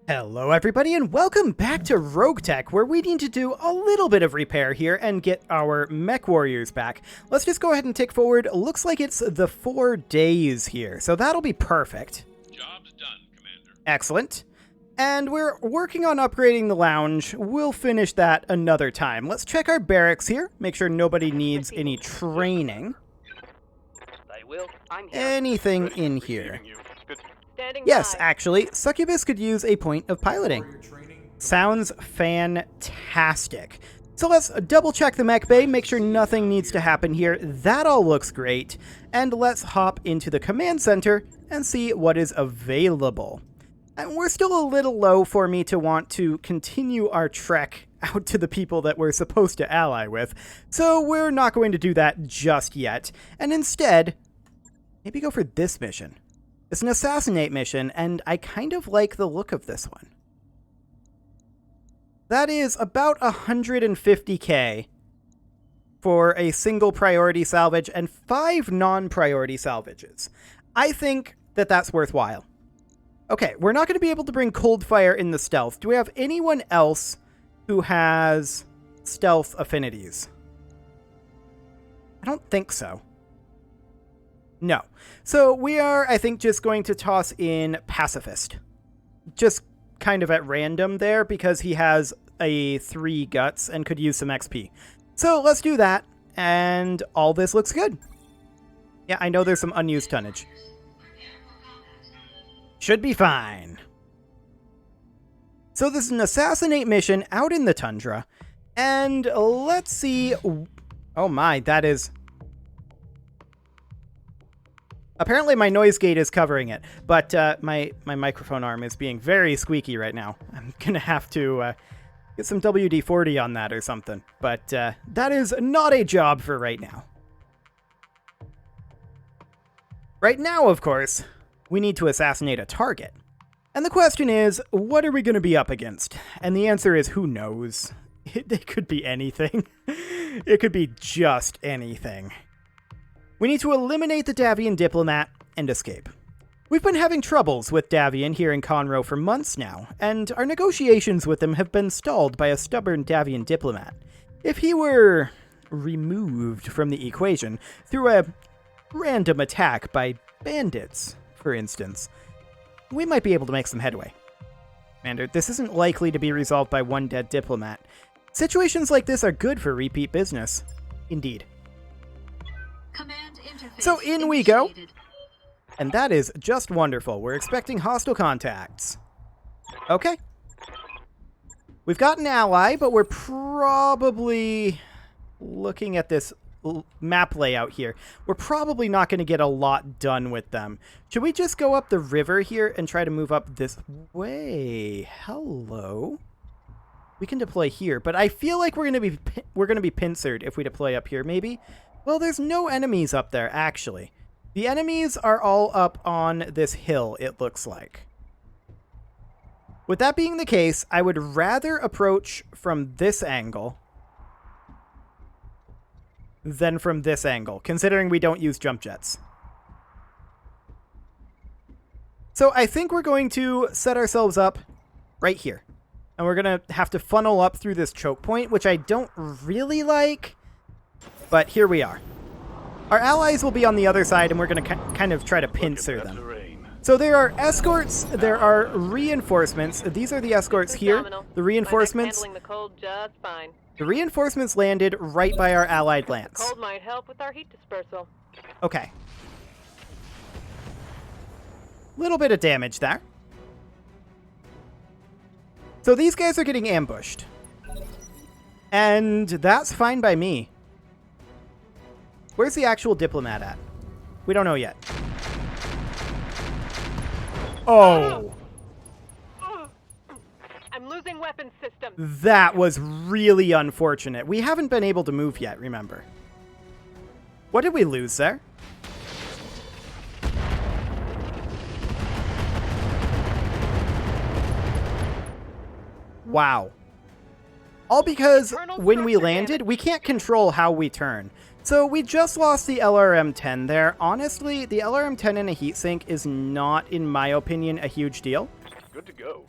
Hello everybody and welcome back to RogueTech, where we need to do a little bit of repair here and get our mech warriors back. Let's just go ahead and tick forward. Looks like it's the 4 days here, so that'll be perfect. Job's done, Commander. Excellent. And we're working on upgrading the lounge. We'll finish that another time. Let's check our barracks here, make sure nobody needs any training. They will. I'm here. Anything in here? Standing Yes, by. actually, Succubus could use a point of piloting. Sounds fantastic. So let's double check the mech bay, make sure nothing needs to happen here. That all looks great. And let's hop into the command center and see what is available. And we're still a little low for me to want to continue our trek out to the people that we're supposed to ally with. So we're not going to do that just yet. And instead, maybe go for this mission. It's an assassinate mission, and I kind of like the look of this one. That is about 150k for a single priority salvage and 5 non-priority salvages. I think that that's worthwhile. Okay, we're not going to be able to bring cold fire in the stealth. Do we have anyone else who has stealth affinities? I don't think so. No. So we are, I think, just going to toss in Pacifist. Just kind of at random there because he has a 3 guts and could use some XP. So let's do that, and all this looks good. Yeah, I know there's some unused tonnage. Should be fine. So this is an assassinate mission out in the Tundra, and let's see... Oh my, that is... Apparently my noise gate is covering it, but my microphone arm is being very squeaky right now. I'm going to have to get some WD-40 on that or something, but that is not a job for right now. Right now, of course, we need to assassinate a target. And the question is, what are we going to be up against? And the answer is, who knows? It could be anything. It could be just anything. We need to eliminate the Davian diplomat and escape. We've been having troubles with Davian here in Conroe for months now, and our negotiations with him have been stalled by a stubborn Davian diplomat. If he were removed from the equation through a random attack by bandits, for instance, we might be able to make some headway. Commander, this isn't likely to be resolved by one dead diplomat. Situations like this are good for repeat business. Indeed. So in we go. And that is just wonderful. We're expecting hostile contacts. Okay. We've got an ally, but we're probably looking at this map layout here. We're probably not going to get a lot done with them. Should we just go up the river here and try to move up this way? Hello. We can deploy here, but I feel like we're going to be pincered if we deploy up here, maybe. Well, there's no enemies up there, actually. The enemies are all up on this hill, it looks like. With that being the case, I would rather approach from this angle than from this angle, considering we don't use jump jets. So I think we're going to set ourselves up right here. And we're going to have to funnel up through this choke point, which I don't really like. But here we are. Our allies will be on the other side, and we're going to kind of try to pincer them. So there are escorts, there are reinforcements. These are the escorts here. The reinforcements. The reinforcements landed right by our allied lance. Cold might help with our heat dispersal. Okay. Little bit of damage there. So these guys are getting ambushed. And that's fine by me. Where's the actual diplomat at? We don't know yet. Oh. I'm losing weapon systems. That was really unfortunate. We haven't been able to move yet, remember. What did we lose there? Wow. All because when we landed, we can't control how we turn. So we just lost the LRM-10 there. Honestly, the LRM-10 in a heatsink is not, in my opinion, a huge deal. Good to go.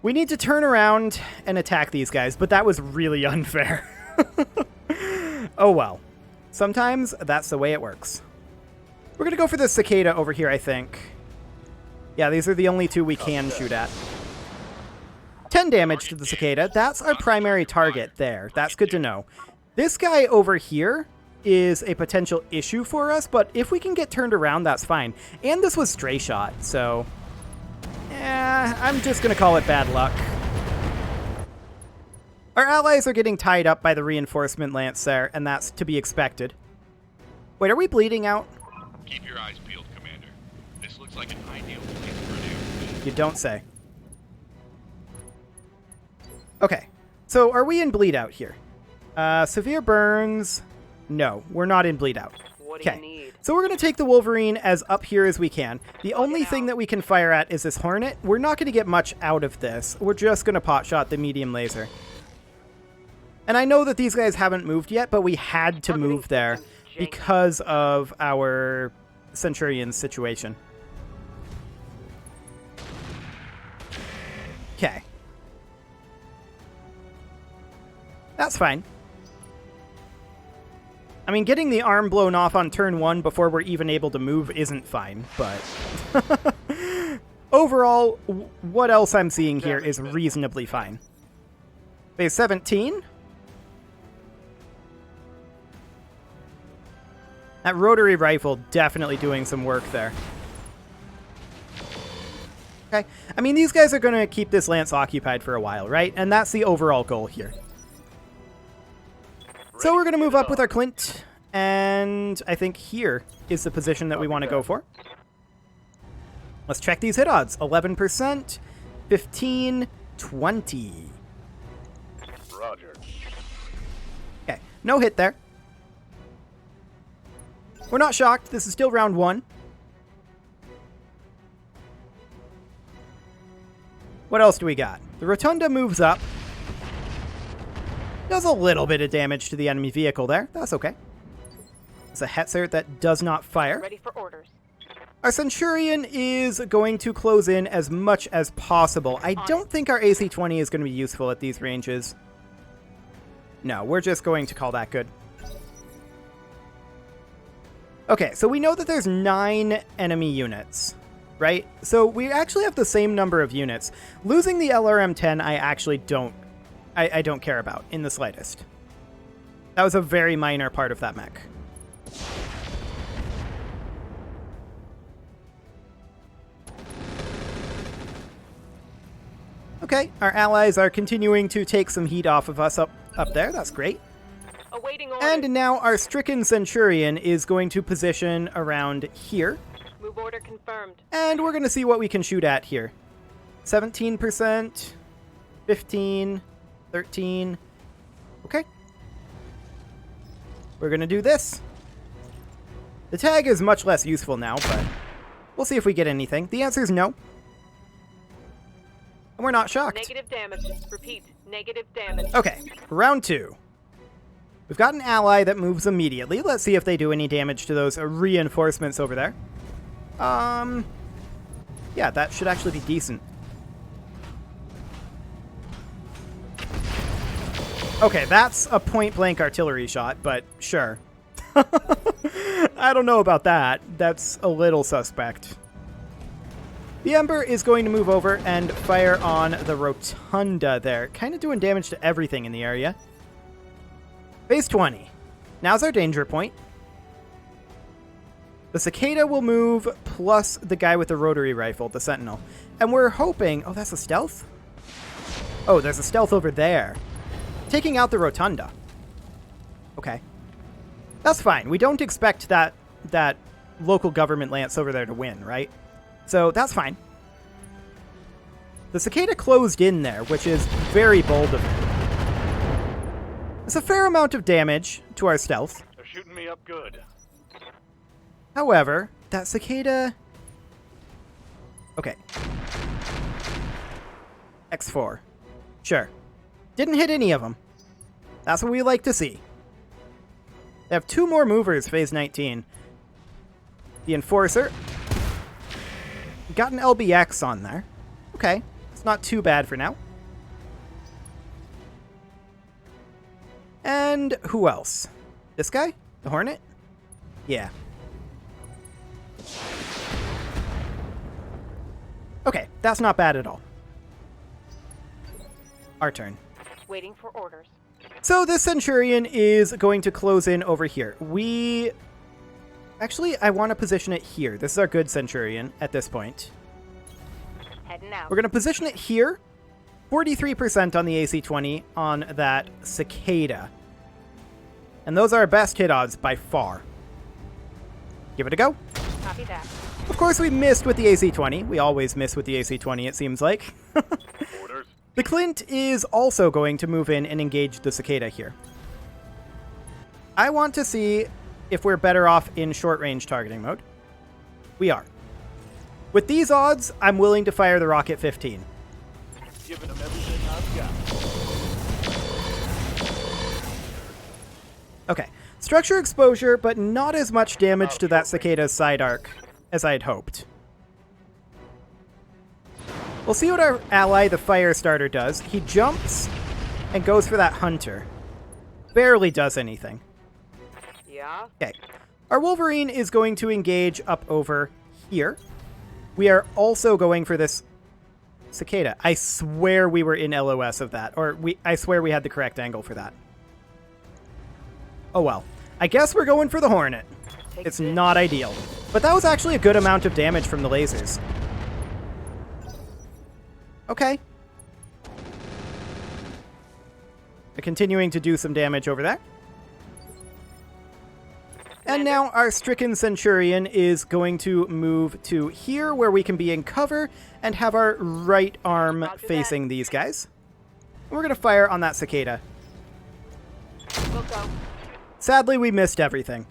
We need to turn around and attack these guys, but that was really unfair. Oh well. Sometimes that's the way it works. We're going to go for the cicada over here, I think. Yeah, these are the only two we can shoot at. 10 damage to the cicada. That's our primary target there. That's good to know. This guy over here is a potential issue for us, but if we can get turned around, that's fine. And this was stray shot, so... I'm just going to call it bad luck. Our allies are getting tied up by the reinforcement lance there, and that's to be expected. Wait, are we bleeding out? Keep your eyes peeled, Commander. This looks like an ideal place for a new... You don't say. Okay, so are we in bleed out here? Severe burns... No, we're not in bleed out. What do you Okay, need? so we're going to take the Wolverine as up here as we can. The only thing that we can fire at is this Hornet. We're not going to get much out of this. We're just going to pot shot the medium laser. And I know that these guys haven't moved yet, but we had to move there because of our Centurion's situation. Okay. That's fine. I mean, getting the arm blown off on turn 1 before we're even able to move isn't fine, but... Overall, what else I'm seeing here is reasonably fine. Phase 17. That rotary rifle definitely doing some work there. Okay. I mean, these guys are going to keep this lance occupied for a while, right? And that's the overall goal here. So we're going to move up with our Clint, and I think here is the position that we want to go for. Let's check these hit odds. 11%, 15, 20. Roger. Okay, no hit there. We're not shocked. This is still round 1. What else do we got? The Rotunda moves up. Does a little bit of damage to the enemy vehicle there. That's okay. It's a Hetzer that does not fire. Ready for orders. Our Centurion is going to close in as much as possible. I don't think our AC-20 is going to be useful at these ranges. No, we're just going to call that good. Okay, so we know that there's 9 enemy units, right? So we actually have the same number of units. Losing the LRM-10, I actually don't care about in the slightest. That was a very minor part of that mech. Okay, our allies are continuing to take some heat off of us up there. That's great. Awaiting orders. And now our stricken Centurion is going to position around here. Move order confirmed. And we're going to see what we can shoot at here. 17%, 15, 13. Okay. We're going to do this. The tag is much less useful now, but we'll see if we get anything. The answer is no. And we're not shocked. Negative damage. Repeat. Negative damage. Okay, round 2. We've got an ally that moves immediately. Let's see if they do any damage to those reinforcements over there. Yeah, that should actually be decent. Okay, that's a point-blank artillery shot, but sure. I don't know about that. That's a little suspect. The Ember is going to move over and fire on the Rotunda there, kind of doing damage to everything in the area. Phase 20. Now's our danger point. The Cicada will move, plus the guy with the rotary rifle, the Sentinel. And we're hoping... Oh, that's a stealth? Oh, there's a stealth over there. Taking out the Rotunda. Okay. That's fine. We don't expect that local government lance over there to win, right? So that's fine. The Cicada closed in there, which is very bold of him. It's a fair amount of damage to our stealth. They're shooting me up good. However, that Cicada... Okay. X4. Sure. Didn't hit any of them. That's what we like to see. They have 2 more movers, phase 19. The Enforcer. Got an LBX on there. Okay. It's not too bad for now. And who else? This guy? The Hornet? Yeah. Okay, that's not bad at all. Our turn. Waiting for orders. So this Centurion is going to close in over here. Actually, I want to position it here. This is our good Centurion at this point. Heading out. We're going to position it here. 43% on the AC-20 on that Cicada. And those are our best hit odds by far. Give it a go. Copy that. Of course, we missed with the AC-20. We always miss with the AC-20, it seems like. Orders. The Clint is also going to move in and engage the Cicada here. I want to see if we're better off in short-range targeting mode. We are. With these odds, I'm willing to fire the Rocket 15. Giving them everything I've got. Okay. Structure exposure, but not as much damage to that Cicada's side arc as I had hoped. We'll see what our ally, the Firestarter, does. He jumps and goes for that Hunter. Barely does anything. Yeah. Okay. Our Wolverine is going to engage up over here. We are also going for this Cicada. I swear we were in LOS of that. Or I swear we had the correct angle for that. Oh well. I guess we're going for the Hornet. It's not ideal. But that was actually a good amount of damage from the lasers. Okay. They're continuing to do some damage over there. And now our stricken Centurion is going to move to here where we can be in cover and have our right arm facing these guys. We're going to fire on that Cicada. We'll go. Sadly, we missed everything.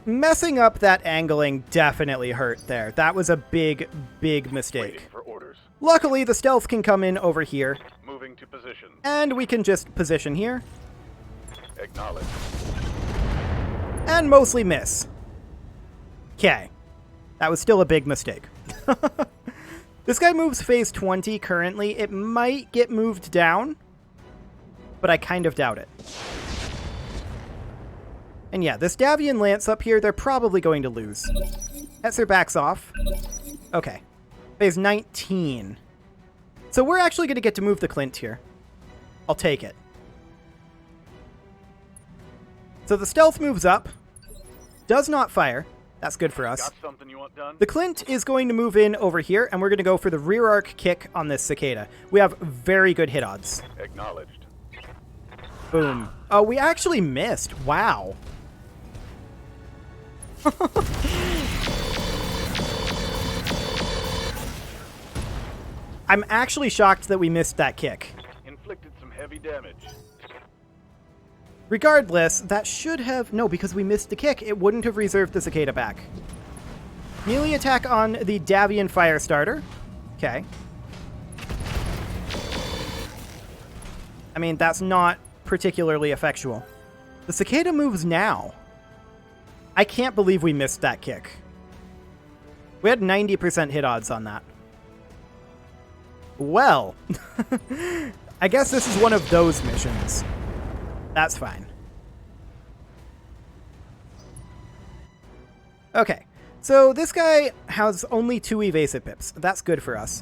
Messing up that angling definitely hurt there. That was a big, big mistake. Waiting for orders. Luckily, the stealth can come in over here, Moving to position. and we can just position here, Acknowledge. and mostly miss. Okay. That was still a big mistake. This guy moves phase 20 currently. It might get moved down, but I kind of doubt it. And yeah, this Davian Lance up here, they're probably going to lose. Hetzer backs off. Okay. Phase 19. So we're actually going to get to move the Clint here. I'll take it. So the stealth moves up. Does not fire. That's good for us. Got something you want done? The Clint is going to move in over here, and we're going to go for the rear arc kick on this Cicada. We have very good hit odds. Acknowledged. Boom. Oh, we actually missed. Wow. I'm actually shocked that we missed that kick. Inflicted some heavy damage. Regardless, that should have... No, because we missed the kick, it wouldn't have reserved the Cicada back. Melee attack on the Davian Firestarter. Okay. I mean, that's not particularly effectual. The Cicada moves now. I can't believe we missed that kick. We had 90% hit odds on that. Well, I guess this is one of those missions. That's fine. Okay, so this guy has only 2 evasive pips. That's good for us.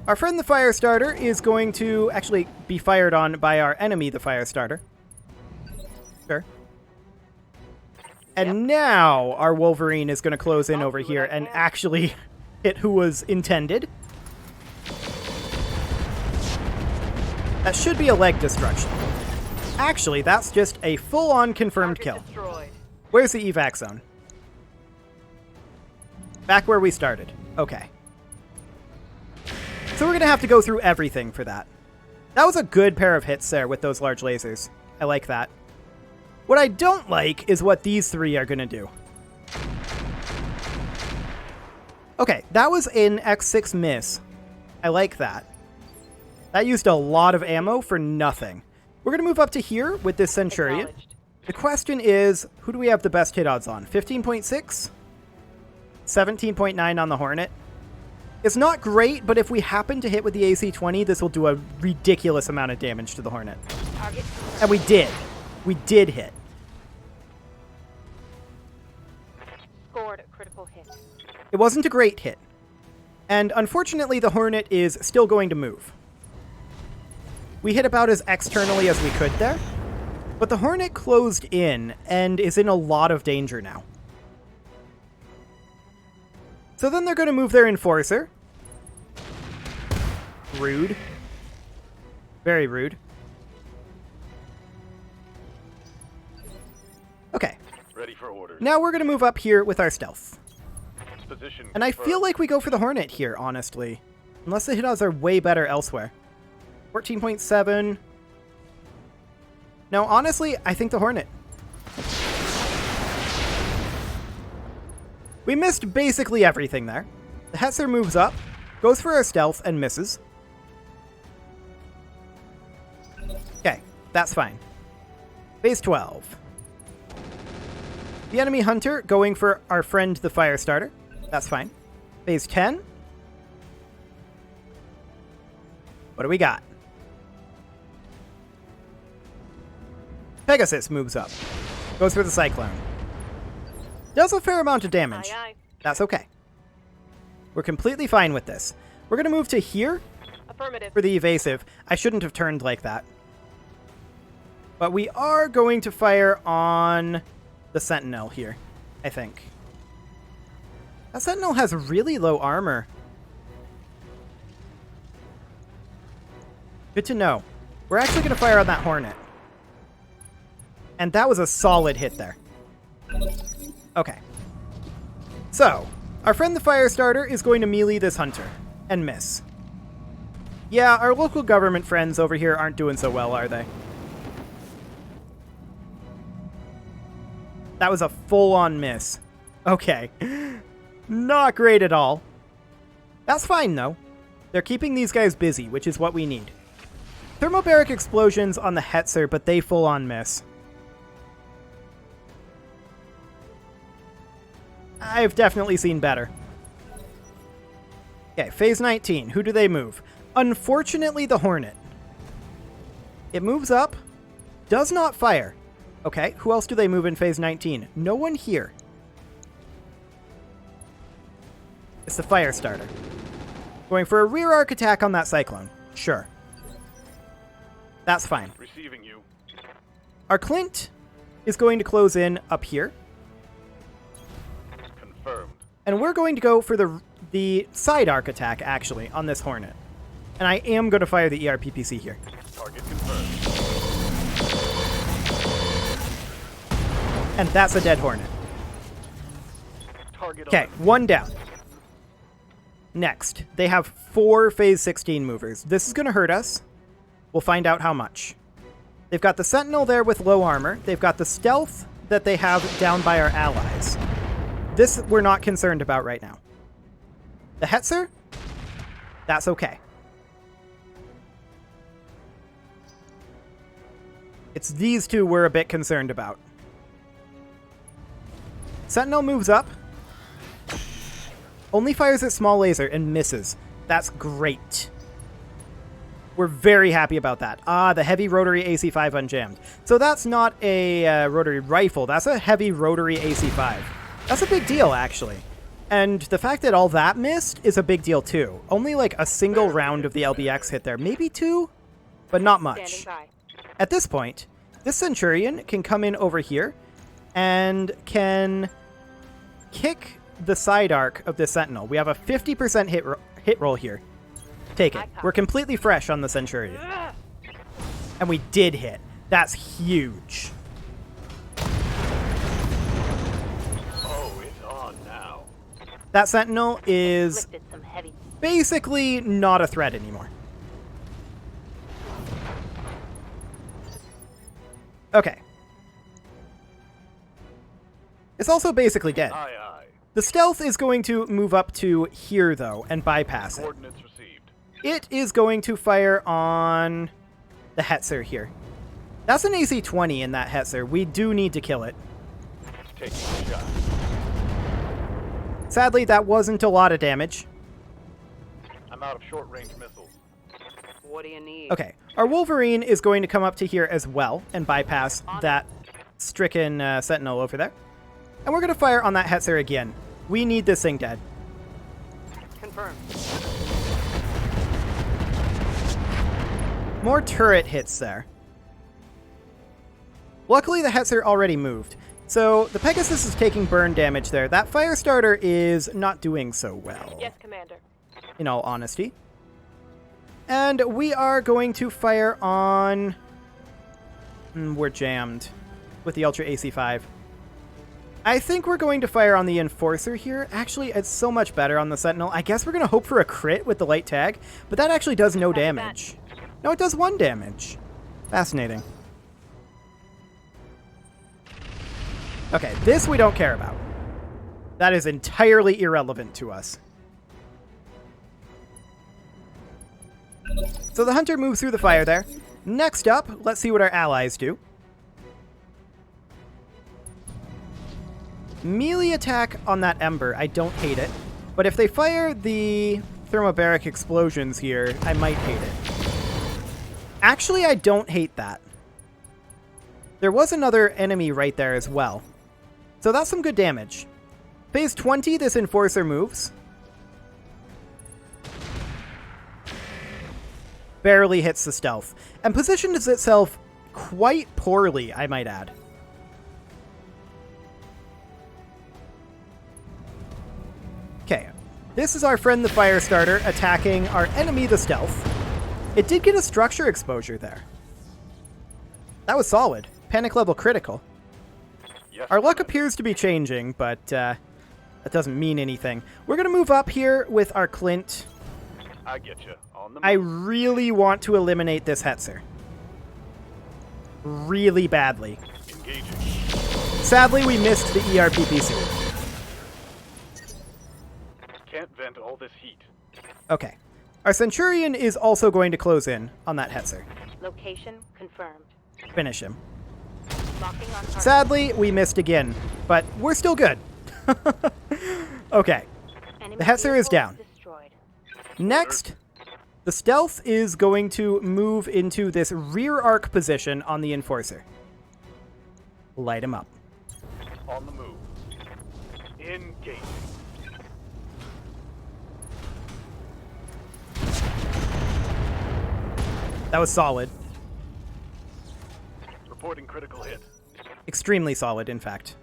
Our friend the Firestarter is going to actually be fired on by our enemy, the Firestarter. Sure. And now our Wolverine is going to close in over here and actually hit who was intended. That should be a leg destruction. Actually, that's just a full-on confirmed kill. Destroyed. Where's the evac zone? Back where we started. Okay. So we're going to have to go through everything for that. That was a good pair of hits there with those large lasers. I like that. What I don't like is what these 3 are going to do. Okay, that was an X6 miss. I like that. That used a lot of ammo for nothing. We're going to move up to here with this Centurion. The question is, who do we have the best hit odds on? 15.6? 17.9 on the Hornet? It's not great, but if we happen to hit with the AC-20, this will do a ridiculous amount of damage to the Hornet. Target. And we did. We did hit. Scored a critical hit. It wasn't a great hit. And unfortunately, the Hornet is still going to move. We hit about as externally as we could there. But the Hornet closed in and is in a lot of danger now. So then they're going to move their Enforcer. Rude. Very rude. Okay. Ready for orders. Now we're going to move up here with our Stealth. Position And I feel like we go for the Hornet here, honestly. Unless the hit odds are way better elsewhere. 14.7. No, honestly, I think the Hornet. We missed basically everything there. The Hetzer moves up, goes for our Stealth, and misses. Okay, that's fine. Phase 12. The enemy Hunter going for our friend the Firestarter. That's fine. Phase 10. What do we got? Pegasus moves up. Goes for the Cyclone. Does a fair amount of damage. Aye, aye. That's okay. We're completely fine with this. We're going to move to here Affirmative. for the evasive. I shouldn't have turned like that. But we are going to fire on the Sentinel here, I think. That Sentinel has really low armor. Good to know. We're actually going to fire on that Hornet. And that was a solid hit there. Okay. So, our friend the Firestarter is going to melee this Hunter. And miss. Yeah, our local government friends over here aren't doing so well, are they? That was a full-on miss. Okay. Not great at all. That's fine, though. They're keeping these guys busy, which is what we need. Thermobaric explosions on the Hetzer, but they full-on miss. I've definitely seen better. Okay, phase 19. Who do they move? Unfortunately, the Hornet. It moves up, does not fire. Okay, who else do they move in phase 19? No one here. It's the Firestarter. Going for a rear arc attack on that Cyclone. Sure. That's fine. Receiving you. Our Clint is going to close in up here. Confirmed. And we're going to go for the side arc attack, actually, on this Hornet. And I am going to fire the ERPPC here. Target confirmed. And that's a dead Hornet. Target Okay, one down. Next, they have 4 phase 16 movers. This is going to hurt us. We'll find out how much. They've got the Sentinel there with low armor. They've got the Stealth that they have down by our allies. This we're not concerned about right now. The Hetzer? That's okay. It's these two we're a bit concerned about. Sentinel moves up. Only fires at small laser and misses. That's great. We're very happy about that. Ah, the heavy rotary AC-5 unjammed. So that's not a rotary rifle. That's a heavy rotary AC-5. That's a big deal, actually. And the fact that all that missed is a big deal, too. Only like a single round of the LBX hit there. Maybe 2, but not much. Standing by. At this point, this Centurion can come in over here and can kick the side arc of this Sentinel. We have a 50% hit roll here. Take it. We're completely fresh on the Centurion. Ugh. And we did hit. That's huge. Oh, it's on now. That Sentinel is Lifted some heavy. basically not a threat anymore. Okay. It's also basically dead. Aye, aye. The Stealth is going to move up to here, though, and bypass it. Coordinates received. It is going to fire on the Hetzer here. That's an AC-20 in that Hetzer. We do need to kill it. Taking a shot. Sadly, that wasn't a lot of damage. I'm out of short-range missiles. What do you need? Okay, our Wolverine is going to come up to here as well and bypass that stricken sentinel over there. And we're going to fire on that Hetzer again. We need this thing dead. Confirmed. More turret hits there. Luckily, the Hetzer already moved. So the Pegasus is taking burn damage there. That Firestarter is not doing so well, Yes, Commander. in all honesty. And we are going to fire on... we're jammed with the Ultra AC-5. I think we're going to fire on the Enforcer here. Actually, it's so much better on the Sentinel. I guess we're going to hope for a crit with the light tag, but that actually does no damage. No, it does 1 damage. Fascinating. Okay, this we don't care about. That is entirely irrelevant to us. So the Hunter moves through the fire there. Next up, let's see what our allies do. Melee attack on that Ember, I don't hate it. But if they fire the thermobaric explosions here, I might hate it. Actually, I don't hate that. There was another enemy right there as well. So that's some good damage. Phase 20, this Enforcer moves. Barely hits the stealth. And positions itself quite poorly, I might add. Okay, this is our friend the Firestarter attacking our enemy the Stealth. It did get a structure exposure there. That was solid. Panic level critical. Yes, Our luck appears to be changing, but that doesn't mean anything. We're going to move up here with our Clint. I get you. On the I move. really want to eliminate this Hetzer. Really badly. Engaging. Sadly, we missed the ERPP suit. Can't vent all this heat. Okay. Our Centurion is also going to close in on that Hetzer. Location confirmed. Finish him. Locking on target. Sadly, we missed again, but we're still good. Okay. Enemy the Hetzer is vehicle down. Destroyed. Next, the Stealth is going to move into this rear arc position on the Enforcer. Light him up. On the move. Engaging. That was solid. Reporting critical hit. Extremely solid, in fact.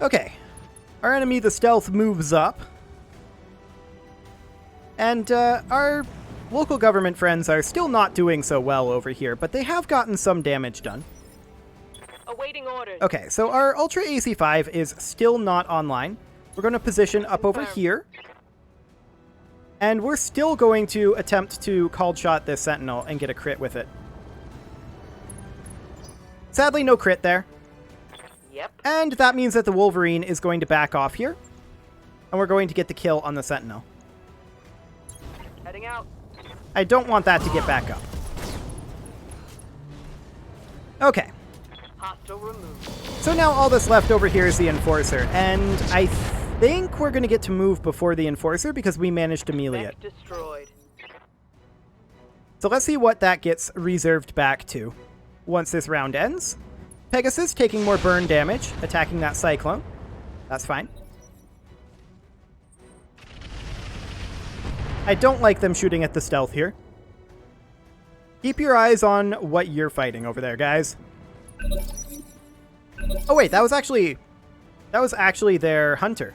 Okay. Our enemy, the Stealth, moves up. And our local government friends are still not doing so well over here, but they have gotten some damage done. Awaiting orders. Okay, so our Ultra AC-5 is still not online. We're going to position up over Confirmed. here. And we're still going to attempt to cold shot this Sentinel and get a crit with it. Sadly, no crit there. Yep. And that means that the Wolverine is going to back off here. And we're going to get the kill on the Sentinel. Heading out. I don't want that to get back up. Okay. Hostile removed. So now all that's left over here is the Enforcer. And I think we're going to get to move before the Enforcer because we managed to melee it. Mech destroyed. So let's see what that gets reserved back to once this round ends. Pegasus taking more burn damage, attacking that Cyclone. That's fine. I don't like them shooting at the Stealth here. Keep your eyes on what you're fighting over there, guys. Oh wait, that was actually their Hunter.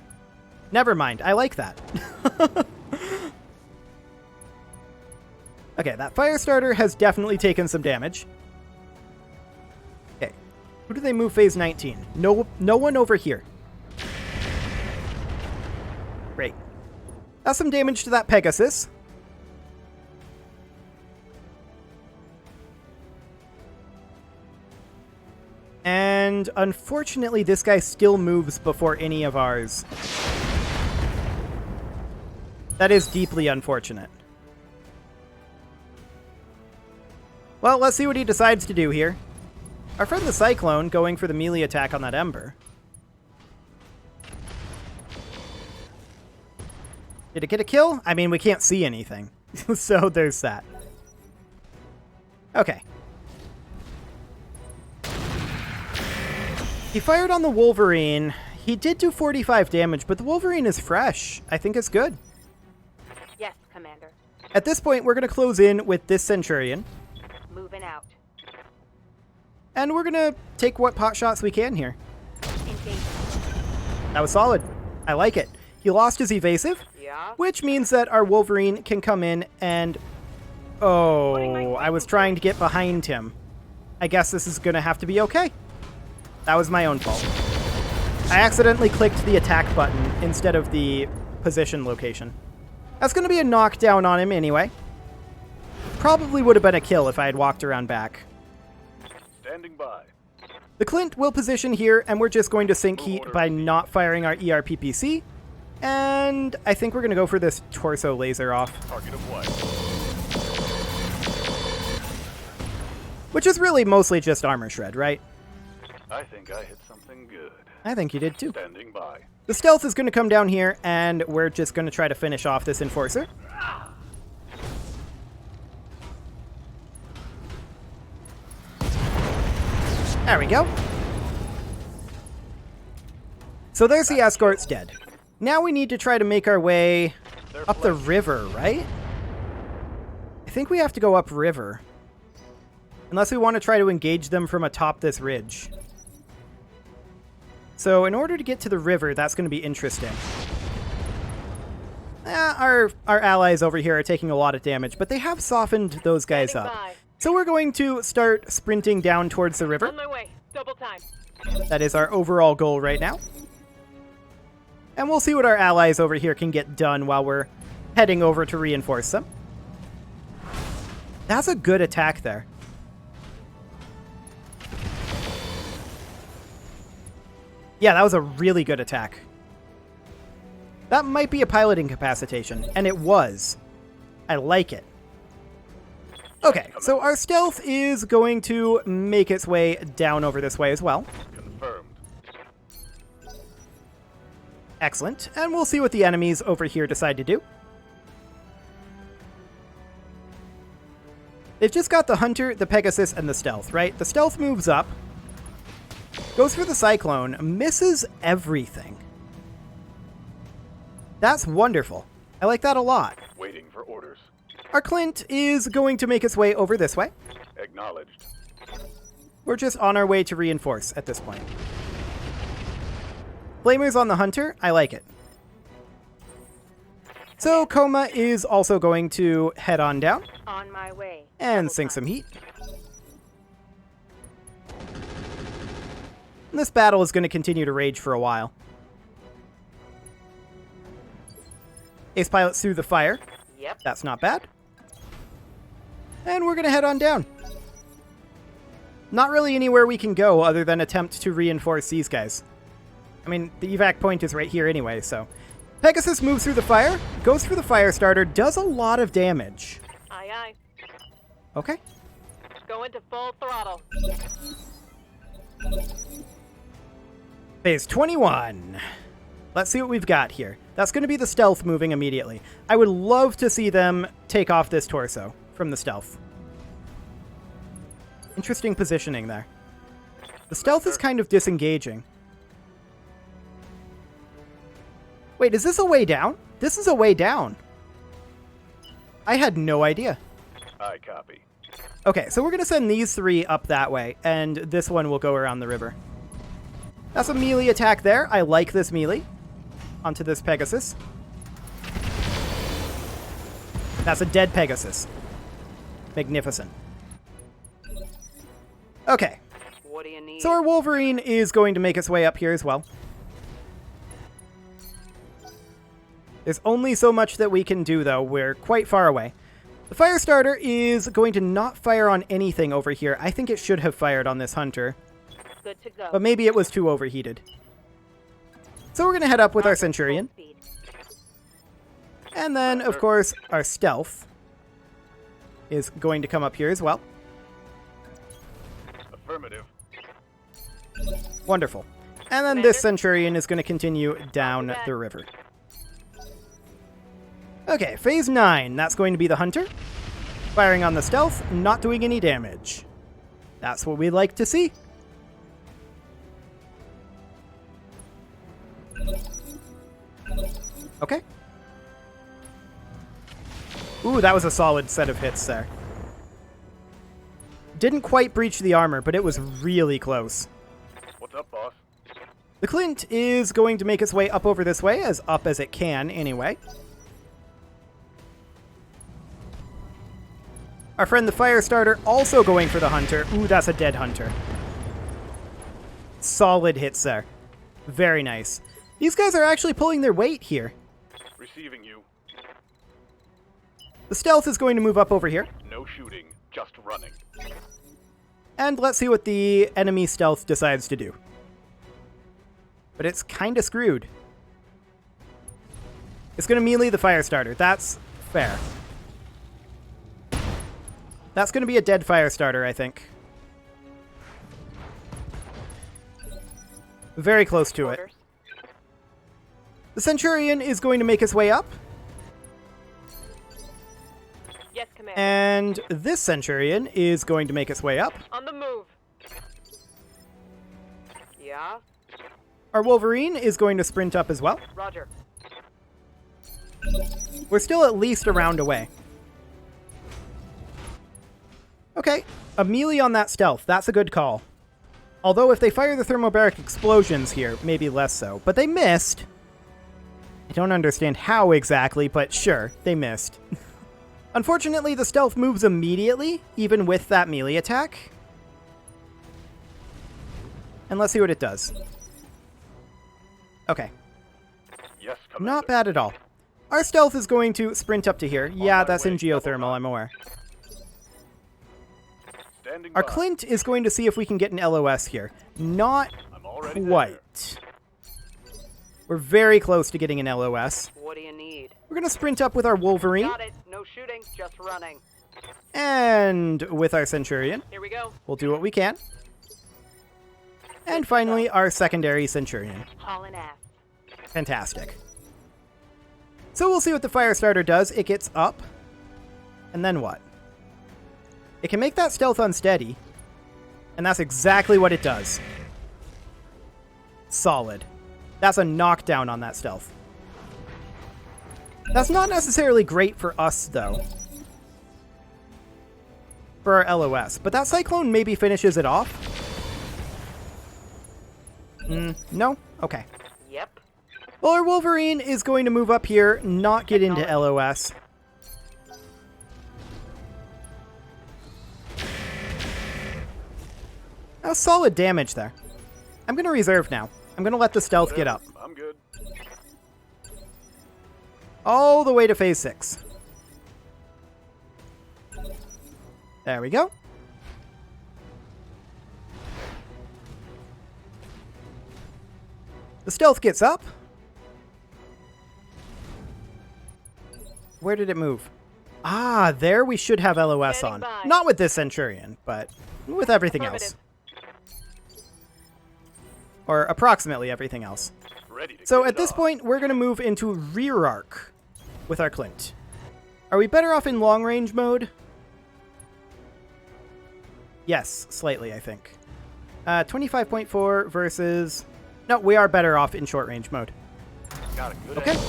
Never mind, I like that. Okay, that Firestarter has definitely taken some damage. Okay, who do they move phase 19? No one over here. Great. That's some damage to that Pegasus. And unfortunately, this guy still moves before any of ours. That is deeply unfortunate. Well, let's see what he decides to do here. Our friend the Cyclone going for the melee attack on that Ember. Did it get a kill? I mean, we can't see anything. So there's that. Okay. He fired on the Wolverine. He did do 45 damage, but the Wolverine is fresh. I think it's good. Yes, Commander. At this point, we're going to close in with this Centurion. Moving out. And we're going to take what pot shots we can here. Engaging. That was solid. I like it. He lost his evasive, Yeah? which means that our Wolverine can come in and... Oh, I was trying to get behind him. I guess this is going to have to be okay. That was my own fault. I accidentally clicked the attack button instead of the position location. That's going to be a knockdown on him anyway. Probably would have been a kill if I had walked around back. Standing by. The Clint will position here, and we're just going to sink heat by not firing our ERPPC. And I think we're going to go for this torso laser off. Target of what? Which is really mostly just armor shred, right? I think I hit something good. I think you did too. Standing by. The stealth is going to come down here, and we're just going to try to finish off this enforcer. There we go. So there's the escort's dead. Now we need to try to make our way up the river, right? I think we have to go upriver. Unless we want to try to engage them from atop this ridge. So in order to get to the river, that's going to be interesting. Our allies over here are taking a lot of damage, but they have softened those guys Standing up. by. So we're going to start sprinting down towards the river. On my way. Double time. That is our overall goal right now. And we'll see what our allies over here can get done while we're heading over to reinforce them. That's a good attack there. Yeah, that was a really good attack. That might be a pilot incapacitation, and it was. I like it. Okay, so our stealth is going to make its way down over this way as well. Confirmed. Excellent. And we'll see what the enemies over here decide to do. They've just got the Hunter, the Pegasus, and the Stealth, right? The Stealth moves up, goes for the Cyclone, misses everything. That's wonderful. I like that a lot. Waiting for orders. Our Clint is going to make its way over this way. Acknowledged. We're just on our way to reinforce at this point. Flamers on the Hunter. I like it. So Coma is also going to head on down On my way. and Double sink time. some heat. And this battle is going to continue to rage for a while. Ace pilots through the fire. Yep. That's not bad. And we're going to head on down. Not really anywhere we can go other than attempt to reinforce these guys. I mean, the evac point is right here anyway, so... Pegasus moves through the fire, goes for the fire starter, does a lot of damage. Aye, aye. Okay. Going to full throttle. Phase 21. Let's see what we've got here. That's going to be the stealth moving immediately. I would love to see them take off this torso from the stealth. Interesting positioning there. The stealth is kind of disengaging. Wait, is this a way down? This is a way down. I had no idea. I copy. Okay, so we're going to send these three up that way, and this one will go around the river. That's a melee attack there. I like this melee. Onto this Pegasus. That's a dead Pegasus. Magnificent. Okay, What do you need? so our Wolverine is going to make its way up here as well. There's only so much that we can do, though. We're quite far away. The fire starter is going to not fire on anything over here. I think it should have fired on this Hunter, Good to go. but maybe it was too overheated. So we're going to head up with our Centurion. Full speed. And then, of course, our Stealth is going to come up here as well. Affirmative. Wonderful. And then this Centurion is going to continue down the river. Okay, phase 9. That's going to be the hunter. Firing on the stealth, not doing any damage. That's what we like to see. Okay. Ooh, that was a solid set of hits there. Didn't quite breach the armor, but it was really close. What's up, boss? The Clint is going to make its way up over this way, as up as it can anyway. Our friend the Firestarter also going for the hunter. Ooh, that's a dead hunter. Solid hits there. Very nice. These guys are actually pulling their weight here. Receiving you. The stealth is going to move up over here. No shooting, just running. And let's see what the enemy stealth decides to do. But it's kind of screwed. It's going to melee the Firestarter. That's fair. That's going to be a dead Firestarter, I think. Very close to it. Orders. The Centurion is going to make its way up. Yes, Commander. And this Centurion is going to make its way up. On the move. Yeah? Our Wolverine is going to sprint up as well. Roger. We're still at least a round away. Okay, a melee on that stealth. That's a good call. Although if they fire the thermobaric explosions here, maybe less so. But they missed. I don't understand how exactly, but sure, they missed. Unfortunately, the stealth moves immediately, even with that melee attack. And let's see what it does. Okay, Yes, Commander. not bad at all. Our stealth is going to sprint up to here. Yeah, my that's in way, double geothermal, knock. I'm aware. Standing Our by. Clint is going to see if we can get an LOS here. Not I'm already there. quite. We're very close to getting an LOS. What do you need? We're going to sprint up with our Wolverine Got it. No shooting, just running. and with our Centurion. Here we go. We'll do what we can. And finally, our secondary Centurion. Hauling ass. Fantastic. So we'll see what the Firestarter does. It gets up. And then what? It can make that stealth unsteady. And that's exactly what it does. Solid. That's a knockdown on that stealth. That's not necessarily great for us, though. For our LOS. But that Cyclone maybe finishes it off. No? Okay. Yep. Well, our Wolverine is going to move up here, not get into LOS. That was solid damage there. I'm going to reserve now. I'm going to let the stealth get up. I'm good. All the way to phase 6. There we go. The stealth gets up. Where did it move? Ah, there we should have LOS on. Standing by. Not with this Centurion, but with everything else. Or approximately everything else. Ready to So get at it this on. point, we're going to move into rear arc with our Clint. Are we better off in long range mode? Yes, slightly, I think. 25.4 versus... No, we are better off in short range mode. Got a good Okay. angle.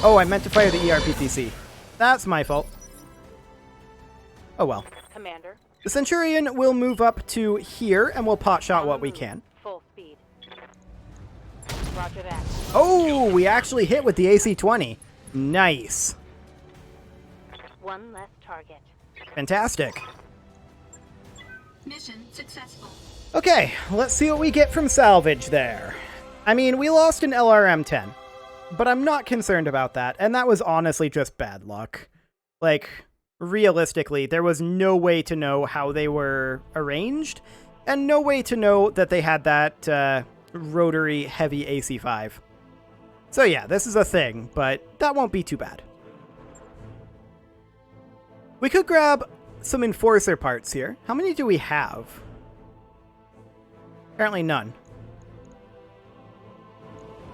Oh, I meant to fire the ERPTC. That's my fault. Oh well. Commander. The Centurion will move up to here, and we'll pot shot what we can. Full speed. Roger that. Oh, we actually hit with the AC-20. Nice. One less target. Fantastic. Mission successful. Okay, let's see what we get from salvage there. I mean, we lost an LRM-10, but I'm not concerned about that, and that was honestly just bad luck. Like, realistically, there was no way to know how they were arranged, and no way to know that they had that rotary heavy AC-5. So yeah, this is a thing, but that won't be too bad. We could grab some Enforcer parts here. How many do we have? Apparently none.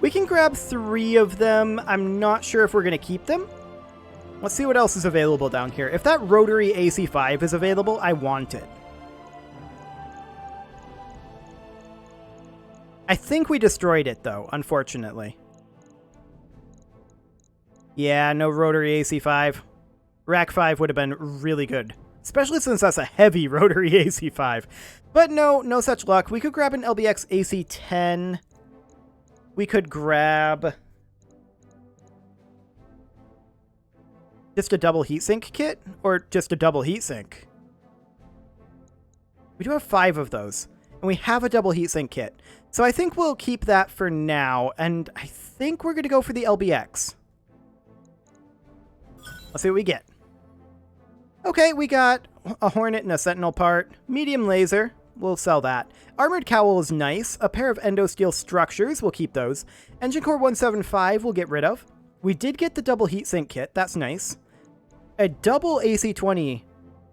We can grab 3 of them. I'm not sure if we're going to keep them. Let's see what else is available down here. If that rotary AC5 is available, I want it. I think we destroyed it, though, unfortunately. Yeah, no rotary AC5. Rack 5 would have been really good, especially since that's a heavy rotary AC5. But no such luck. We could grab an LBX AC10. We could grab just a double heatsink kit, or just a double heatsink. We do have 5 of those, and we have a double heatsink kit. So I think we'll keep that for now, and I think we're going to go for the LBX. Let's see what we get. Okay, we got a Hornet and a Sentinel part. Medium laser. We'll sell that. Armored cowl is nice. A pair of endosteel structures. We'll keep those. Engine core 175 we'll get rid of. We did get the double heatsink kit. That's nice. A double AC-20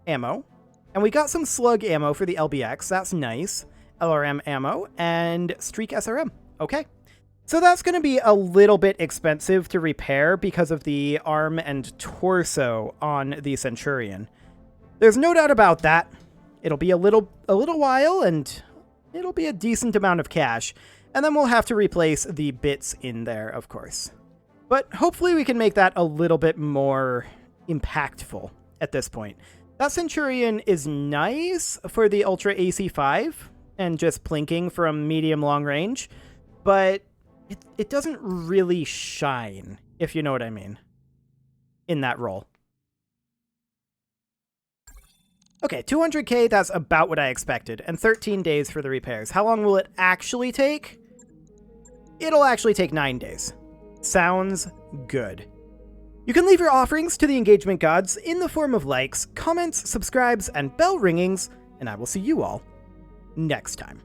ammo. And we got some slug ammo for the LBX. That's nice. LRM ammo and Streak SRM. Okay. So that's going to be a little bit expensive to repair because of the arm and torso on the Centurion. There's no doubt about that. It'll be a little while, and it'll be a decent amount of cash. And then we'll have to replace the bits in there, of course. But hopefully we can make that a little bit more impactful at this point. That Centurion is nice for the Ultra AC5 and just plinking from medium long range, but it doesn't really shine, if you know what I mean, in that role. Okay, 200k, that's about what I expected, and 13 days for the repairs. How long will it actually take? It'll actually take 9 days. Sounds good. You can leave your offerings to the engagement gods in the form of likes, comments, subscribes, and bell ringings, and I will see you all next time.